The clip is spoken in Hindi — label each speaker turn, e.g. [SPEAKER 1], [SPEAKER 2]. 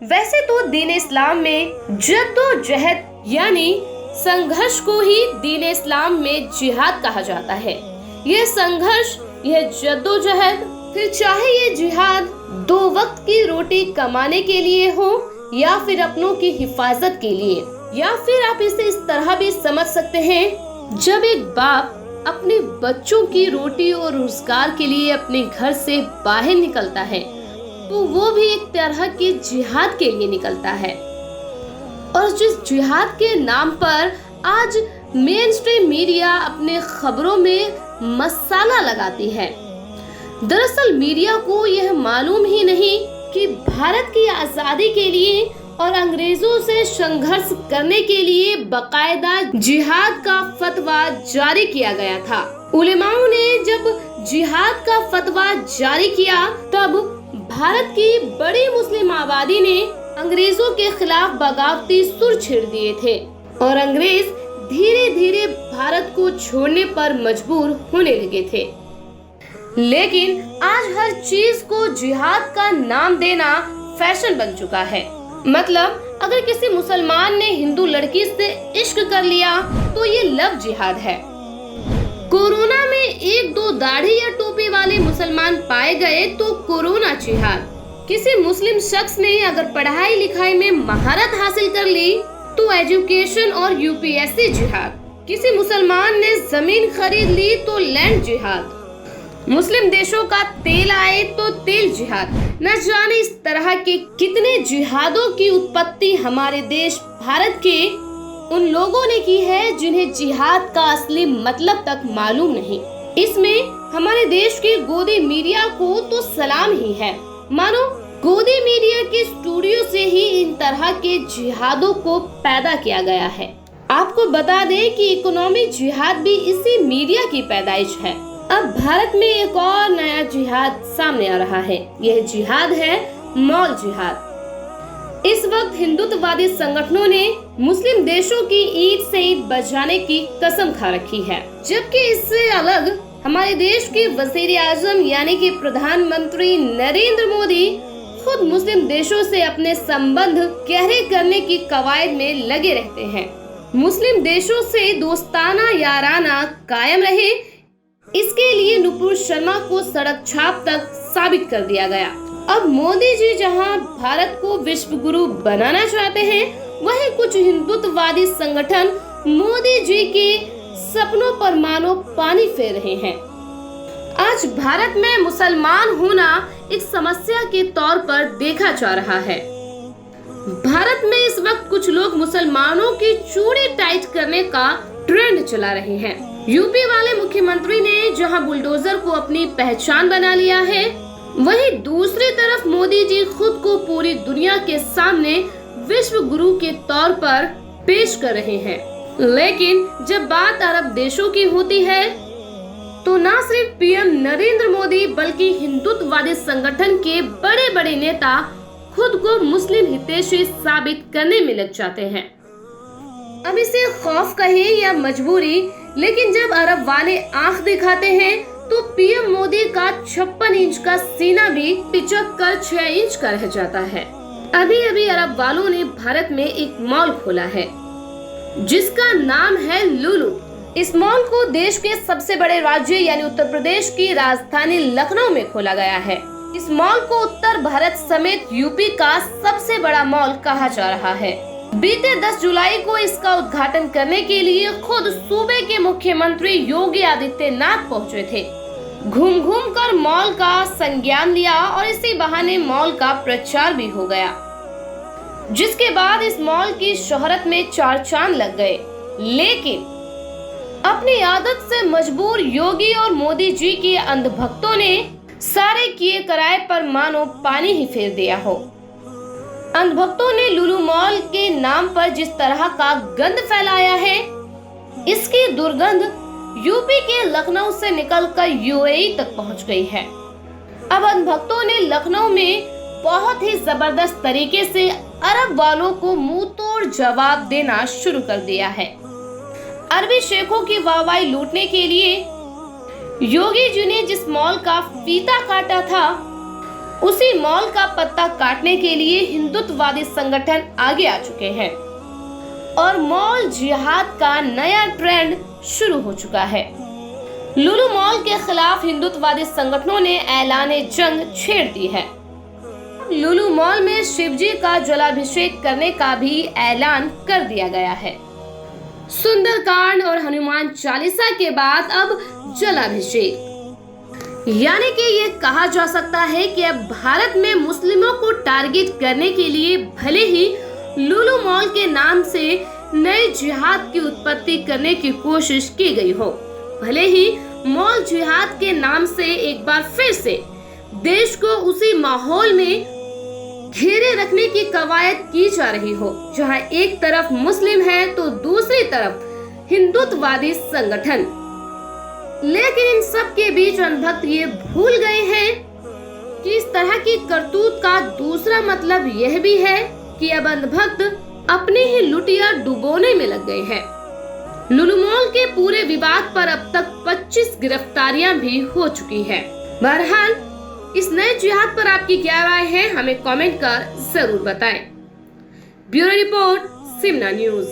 [SPEAKER 1] वैसे तो दीन इस्लाम में जद्दोजहद यानी संघर्ष को ही दीन इस्लाम में जिहाद कहा जाता है। यह संघर्ष, यह जद्दोजहद, फिर चाहे ये जिहाद 2 वक्त की रोटी कमाने के लिए हो या फिर अपनों की हिफाजत के लिए, या फिर आप इसे इस तरह भी समझ सकते हैं, जब एक बाप अपने बच्चों की रोटी और रोजगार के लिए अपने घर से बाहर निकलता है तो वो भी एक तरह के जिहाद के लिए निकलता है। और जिस जिहाद के नाम पर आज मेन स्ट्रीम मीडिया अपने खबरों में मसाला लगाती है, दरअसल मीडिया को यह मालूम ही नहीं कि भारत की आजादी के लिए और अंग्रेजों से संघर्ष करने के लिए बकायदा जिहाद का फतवा जारी किया गया था। उलेमाओं ने जब जिहाद का फतवा जारी किया तब भारत की बड़ी मुस्लिम आबादी ने अंग्रेजों के खिलाफ बगावती सुर छेड़ दिए थे और अंग्रेज धीरे धीरे भारत को छोड़ने पर मजबूर होने लगे थे। लेकिन आज हर चीज को जिहाद का नाम देना फैशन बन चुका है। मतलब अगर किसी मुसलमान ने हिंदू लड़की से इश्क कर लिया तो ये लव जिहाद है। कोरोना में 1-2 दाढ़ी या टोपी वाले मुसलमान पाए गए तो कोरोना जिहाद। किसी मुस्लिम शख्स ने अगर पढ़ाई लिखाई में महारत हासिल कर ली तो एजुकेशन और यूपीएससी जिहाद। किसी मुसलमान ने जमीन खरीद ली तो लैंड जिहाद। मुस्लिम देशों का तेल आए तो तेल जिहाद। न जाने इस तरह के कितने जिहादों की उत्पत्ति हमारे देश भारत के उन लोगों ने की है जिन्हें जिहाद का असली मतलब तक मालूम नहीं। इसमें हमारे देश के गोदी मीडिया को तो सलाम ही है। मानो गोदी मीडिया के स्टूडियो से ही इन तरह के जिहादों को पैदा किया गया है। आपको बता दें कि इकोनॉमी जिहाद भी इसी मीडिया की पैदाइश है। अब भारत में एक और नया जिहाद सामने आ रहा है। यह जिहाद है मॉल जिहाद। इस वक्त हिंदुत्ववादी संगठनों ने मुस्लिम देशों की ईद से ईद बजाने की कसम खा रखी है, जबकि इससे अलग हमारे देश के वजीर आजम यानी कि प्रधानमंत्री नरेंद्र मोदी खुद मुस्लिम देशों से अपने संबंध गहरे करने की कवायद में लगे रहते हैं। मुस्लिम देशों से दोस्ताना याराना कायम रहे, इसके लिए नुपुर शर्मा को सड़क छाप तक साबित कर दिया गया। अब मोदी जी जहां भारत को विश्व गुरु बनाना चाहते हैं, वहीं कुछ हिंदुत्ववादी संगठन मोदी जी के सपनों पर मानो पानी फेर रहे हैं। आज भारत में मुसलमान होना एक समस्या के तौर पर देखा जा रहा है। भारत में इस वक्त कुछ लोग मुसलमानों की चूड़ी टाइट करने का ट्रेंड चला रहे हैं। यूपी वाले मुख्यमंत्री ने जहां बुलडोजर को अपनी पहचान बना लिया है, वहीं दूसरी तरफ मोदी जी खुद को पूरी दुनिया के सामने विश्व गुरु के तौर पर पेश कर रहे हैं। लेकिन जब बात अरब देशों की होती है तो न सिर्फ पीएम नरेंद्र मोदी बल्कि हिंदुत्ववादी संगठन के बड़े बड़े नेता खुद को मुस्लिम हितैषी साबित करने में लग जाते हैं। अब इसे खौफ कहे या मजबूरी, लेकिन जब अरब वाले आंख दिखाते हैं तो पीएम मोदी का 56 इंच का सीना भी पिचक कर 6 इंच का रह जाता है। अभी अभी अरब वालों ने भारत में एक मॉल खोला है जिसका नाम है लुलु। इस मॉल को देश के सबसे बड़े राज्य यानी उत्तर प्रदेश की राजधानी लखनऊ में खोला गया है। इस मॉल को उत्तर भारत समेत यूपी का सबसे बड़ा मॉल कहा जा रहा है। बीते 10 जुलाई को इसका उद्घाटन करने के लिए खुद सूबे के मुख्यमंत्री योगी आदित्यनाथ पहुंचे थे। घूम घूम कर मॉल का संज्ञान लिया और इसी बहाने मॉल का प्रचार भी हो गया, जिसके बाद इस मॉल की शोहरत में 4 चांद लग गए। लेकिन अपनी आदत से मजबूर योगी और मोदी जी के अंधभक्तों ने सारे किए कराए पर मानो पानी ही फेर दिया हो। अंधभक्तों ने लुलु मॉल के नाम पर जिस तरह का गंद फैलाया है, इसकी दुर्गंध यूपी के लखनऊ से निकलकर यूएई तक पहुंच गई है। अब अंधभक्तों ने लखनऊ में बहुत ही जबरदस्त तरीके से अरब वालों को मुंह तोड़ जवाब देना शुरू कर दिया है। अरबी शेखों की वाहवाही लूटने के लिए योगी जी ने जिस मॉल का फीता काटा था उसी मॉल का पत्ता काटने के लिए हिंदुत्ववादी संगठन आगे आ चुके हैं और मॉल जिहाद का नया ट्रेंड शुरू हो चुका है। लुलु मॉल के खिलाफ हिंदुत्ववादी संगठनों ने ऐलाने जंग छेड़ दी है। लुलु मॉल में शिवजी का जलाभिषेक करने का भी ऐलान कर दिया गया है। सुंदरकांड और हनुमान चालीसा के बाद अब जलाभिषेक, यानी कि ये कहा जा सकता है कि अब भारत में मुस्लिमों को टारगेट करने के लिए भले ही लुलु मॉल के नाम से नए जिहाद की उत्पत्ति करने की कोशिश की गई हो, भले ही मॉल जिहाद के नाम से एक बार फिर से देश को उसी माहौल में घेरे रखने की कवायद की जा रही हो जहां एक तरफ मुस्लिम है तो दूसरी तरफ हिंदुत्ववादी संगठन। लेकिन इन सब के बीच अंधभक्त ये भूल गए हैं कि इस तरह की करतूत का दूसरा मतलब यह भी है कि अब अंधभक्त अपने ही लुटिया डुबोने में लग गए हैं। लुलु मॉल के पूरे विवाद पर अब तक 25 गिरफ्तारियां भी हो चुकी हैं। बहरहाल इस नए जिहाद पर आपकी क्या राय है, हमें कमेंट कर जरूर बताएं। Bureau report, Simna news.